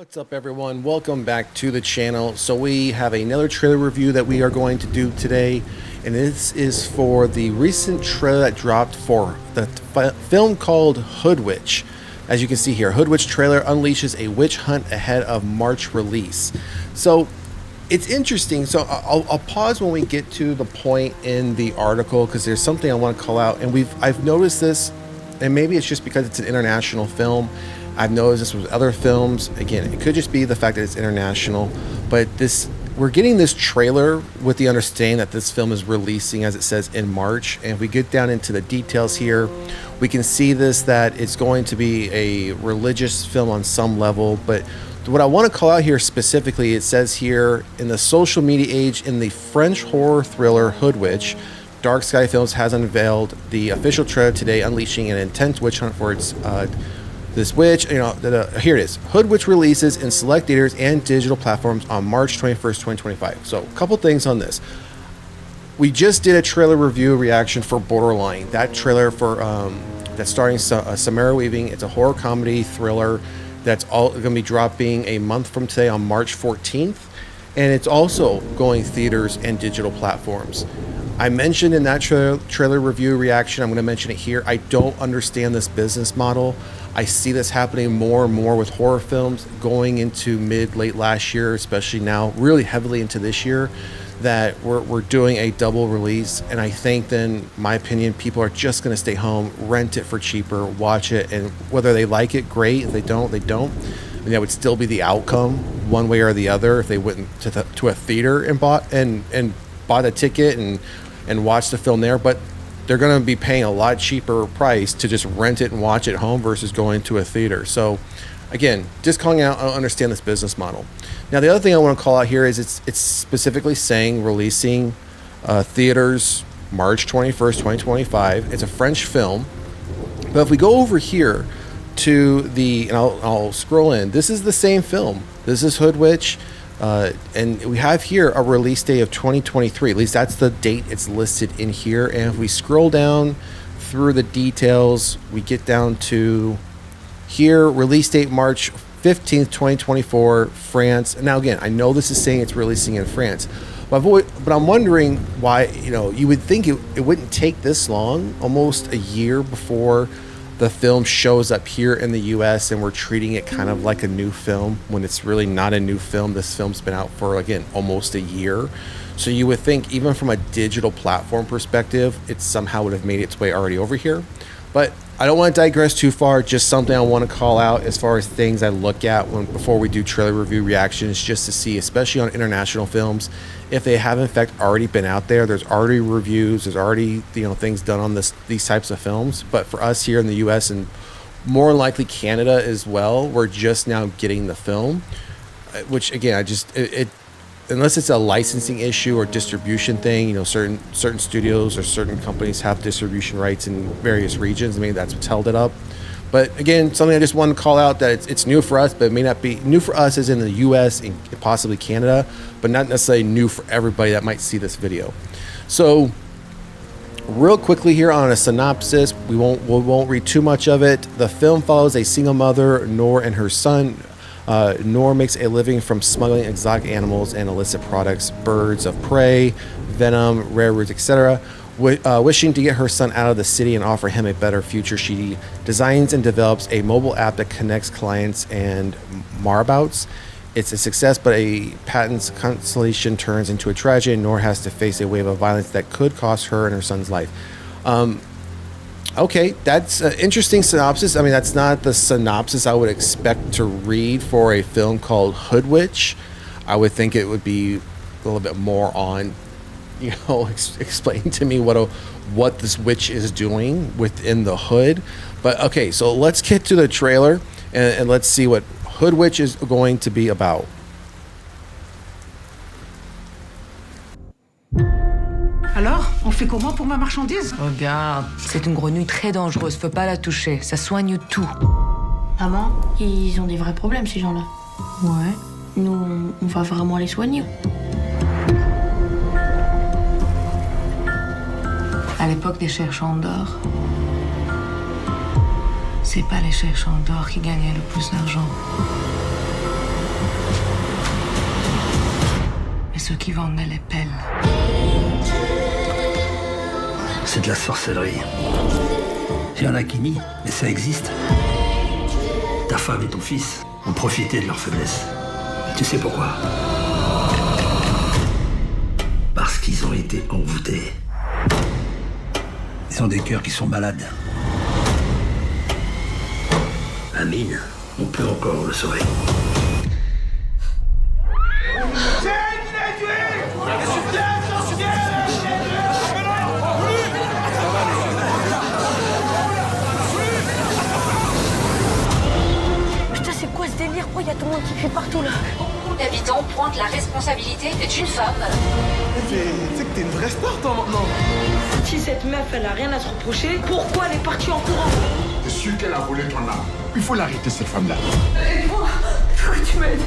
What's up everyone, welcome back to the channel. So we have another trailer review that we are going to do today, and this is for the recent trailer that dropped for the film called Hood Witch. As you can see here, Hood Witch trailer unleashes a witch hunt ahead of March release. So it's interesting. So I'll pause when we get to the point in the article because there's something I want to call out, and I've noticed this, and maybe it's just because it's an international film. I've noticed this with other films. Again, it could just be the fact that it's international, but we're getting this trailer with the understanding that this film is releasing, as it says, in March. And if we get down into the details here, we can see that it's going to be a religious film on some level. But what I want to call out here specifically, it says here, in the social media age, in the French horror thriller Hood Witch, Dark Sky Films has unveiled the official trailer today, unleashing an intense witch hunt for its this witch. Here it is. Hood Witch releases in select theaters and digital platforms on March 21st, 2025. So a couple things on this. We just did a trailer review reaction for Borderline. That trailer for that's starring Samara Weaving. It's a horror comedy thriller that's all going to be dropping a month from today on March 14th. And it's also going theaters and digital platforms. I mentioned in that trailer review reaction, I'm going to mention it here, I don't understand this business model. I see this happening more and more with horror films going into late last year, especially now, really heavily into this year, that we're doing a double release. And I think then, my opinion, people are just going to stay home, rent it for cheaper, watch it, and whether they like it, great. If they don't, they don't. I mean, that would still be the outcome one way or the other if they went to a theater and bought a ticket and watched the film there. But they're going to be paying a lot cheaper price to just rent it and watch it at home versus going to a theater. So again, just calling out, I don't understand this business model. Now, the other thing I want to call out here is it's specifically saying releasing theaters March 21st, 2025. It's a French film. But if we go over here to and I'll scroll in, this is the same film. This is Hood Witch. And we have here a release date of 2023. At least that's the date it's listed in here. And if we scroll down through the details, we get down to here, release date March 15th, 2024, France. And now again, I know this is saying it's releasing in France, but I'm wondering why, you would think it wouldn't take this long, almost a year before the film shows up here in the US, and we're treating it kind of like a new film when it's really not a new film. This film's been out for, again, almost a year. So you would think, even from a digital platform perspective, it somehow would have made its way already over here. But I don't want to digress too far. Just something I want to call out as far as things I look at before we do trailer review reactions, just to see, especially on international films, if they have in fact already been out there. There's already reviews, there's already things done on these types of films. But for us here in the US, and more likely Canada as well, we're just now getting the film, which again, unless it's a licensing issue or distribution thing, certain studios or certain companies have distribution rights in various regions. Maybe that's what's held it up. But again, something I just wanted to call out, that it's new for us, but it may not be new for us as in the US and possibly Canada, but not necessarily new for everybody that might see this video. So real quickly here on a synopsis, we won't read too much of it. The film follows a single mother, Noor, and her son. Noor makes a living from smuggling exotic animals and illicit products, birds of prey, venom, rare roots, etc. Wishing to get her son out of the city and offer him a better future, she designs and develops a mobile app that connects clients and marabouts. It's a success, but a patent constellation turns into a tragedy, and Noor has to face a wave of violence that could cost her and her son's life. Okay, that's an interesting synopsis. I mean, that's not the synopsis I would expect to read for a film called Hood Witch. I would think it would be a little bit more on, explain to me what this witch is doing within the hood. But okay, so let's get to the trailer and let's see what Hood Witch is going to be about. Alors, on fait comment pour ma marchandise? Regarde, c'est une grenouille très dangereuse, faut pas la toucher, ça soigne tout. Maman, ils ont des vrais problèmes, ces gens-là. Ouais. Nous, on va vraiment les soigner. À l'époque des chercheurs d'or, c'est pas les chercheurs d'or qui gagnaient le plus d'argent. ceux qui vendaient les pelles. C'est de la sorcellerie. Il y en a qui nient, mais ça existe. Ta femme et ton fils ont profité de leur faiblesse. Tu sais pourquoi? Parce qu'ils ont été envoûtés. Ils ont des cœurs qui sont malades. Amine, on peut encore le sauver. Putain, c'est quoi ce délire? Pourquoi il y a tout le monde qui crie partout là? L'habitant pointe la responsabilité d'une femme. Tu sais que t'es une vraie star toi maintenant. Si cette meuf elle a rien à se reprocher, pourquoi elle est partie en courant? T'es sûr qu'elle a volé ton âme? Il faut l'arrêter cette femme-là. Aide-moi, faut que tu m'aides.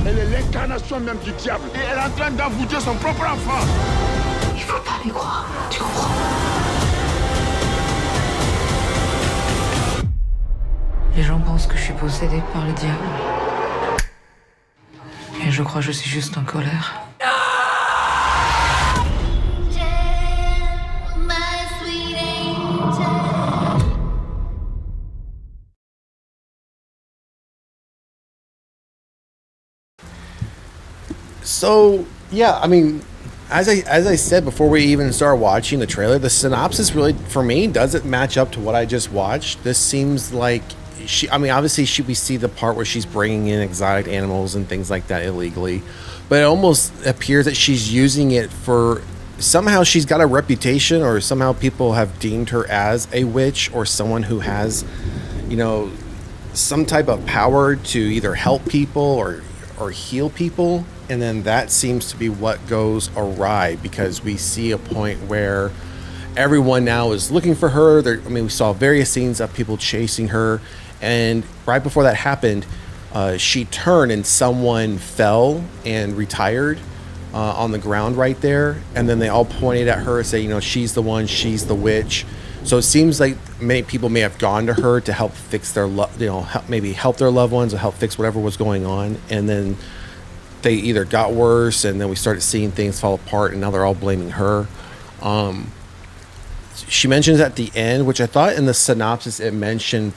Elle est l'incarnation même du diable et elle est en train d'envoûter son propre enfant. Il faut pas lui croire, tu comprends? Les gens pensent que je suis possédée par le diable. Et je crois que je suis juste en colère. So yeah, I mean, as I said before we even start watching the trailer, the synopsis really for me doesn't match up to what I just watched. This seems like obviously we see the part where she's bringing in exotic animals and things like that illegally, but it almost appears that she's using it for somehow she's got a reputation, or somehow people have deemed her as a witch or someone who has, some type of power to either help people or heal people. And then that seems to be what goes awry, because we see a point where everyone now is looking for her. We saw various scenes of people chasing her, and right before that happened, she turned and someone fell and retired on the ground right there, and then they all pointed at her, saying, she's the one, she's the witch. So it seems like many people may have gone to her to help fix their, maybe help their loved ones or help fix whatever was going on, and then they either got worse, and then we started seeing things fall apart, and now they're all blaming her. She mentions at the end, which I thought in the synopsis it mentioned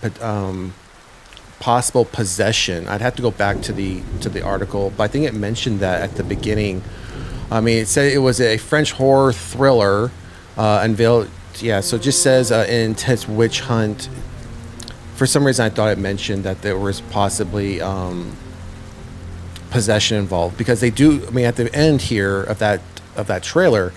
possible possession. I'd have to go back to the article, but I think it mentioned that at the beginning. It said it was a French horror thriller unveiled. Yeah, so it just says an intense witch hunt. For some reason, I thought it mentioned that there was possibly possession involved, because they do. At the end here of that trailer,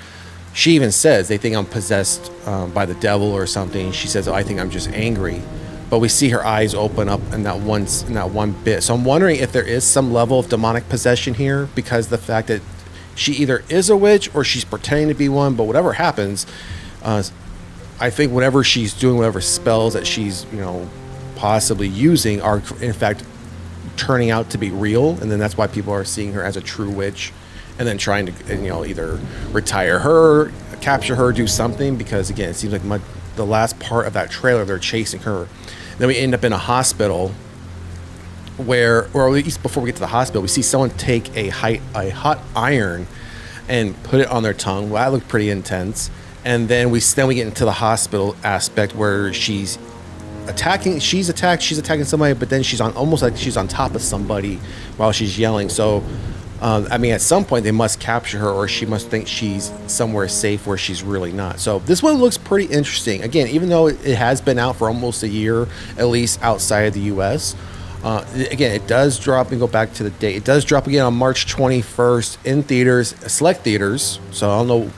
she even says they think I'm possessed by the devil or something. She says, I think I'm just angry. But we see her eyes open up in that one bit. So I'm wondering if there is some level of demonic possession here, because the fact that she either is a witch or she's pretending to be one. But whatever happens, I think whatever she's doing, whatever spells that she's possibly using are in fact turning out to be real, and then that's why people are seeing her as a true witch, and then trying to either retire her, capture her, do something, because again it seems like the last part of that trailer they're chasing her. Then we end up in a hospital or at least before we get to the hospital, we see someone take a hot iron and put it on their tongue. Well, that looked pretty intense. And then we get into the hospital aspect where she's attacking somebody, but then she's almost like she's on top of somebody while she's yelling. So at some point they must capture her, or she must think she's somewhere safe where she's really not. So this one looks pretty interesting. Again, even though it has been out for almost a year, at least outside of the US. Again, it does drop, and go back to the date. It does drop again on March 21st in theaters, select theaters. So I don't know,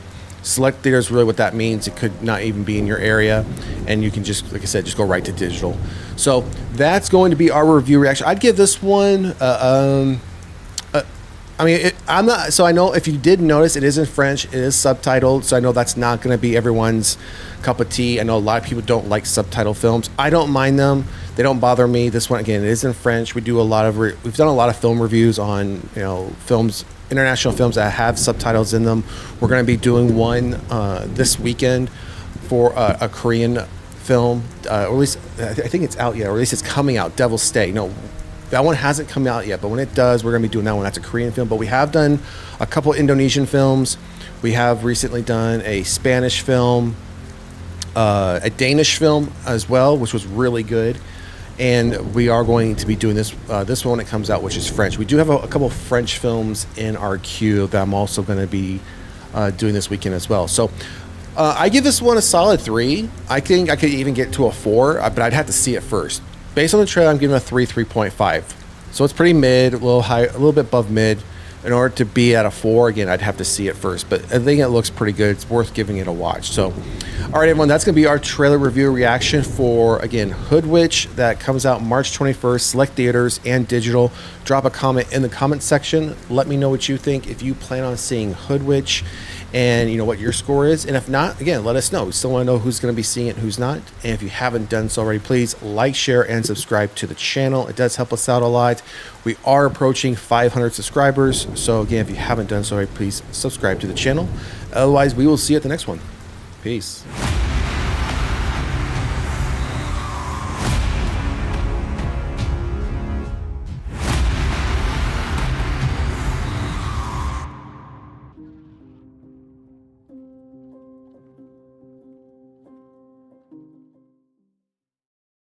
select theaters, really what that means. It could not even be in your area, and you can just, like I said, just go right to digital. So that's going to be our review reaction. I'd give this one I'm not. So I know if you did notice, it is in French. It is subtitled. So I know that's not going to be everyone's cup of tea. I know a lot of people don't like subtitle films. I don't mind them. They don't bother me. This one, again, it is in French. We've done a lot of film reviews on films, international films that have subtitles in them. We're going to be doing one this weekend for a Korean film, or at least I think it's out yet, or at least it's coming out. Devil's Stay. No, That one hasn't come out yet, but when it does, we're going to be doing that one. That's a Korean film, but we have done a couple Indonesian films. We have recently done a Spanish film, a Danish film as well, which was really good. And we are going to be doing this one when it comes out, which is French. We do have a couple French films in our queue that I'm also going to be doing this weekend as well. So I give this one a solid 3. I think I could even get to a 4, but I'd have to see it first. Based on the trailer, I'm giving it a 3.5. So it's pretty mid, a little high, a little bit above mid. In order to be at a 4, again, I'd have to see it first. But I think it looks pretty good. It's worth giving it a watch. So, all right, everyone, that's going to be our trailer review reaction for, again, Hood Witch. That comes out March 21st, select theaters and digital. Drop a comment in the comment section. Let me know what you think if you plan on seeing Hood Witch and, you know, what your score is. And if not, again, let us know. We still want to know who's going to be seeing it and who's not. And if you haven't done so already, please like, share, and subscribe to the channel. It does help us out a lot. We are approaching 500 subscribers. So, again, if you haven't done so already, please subscribe to the channel. Otherwise, we will see you at the next one. Peace.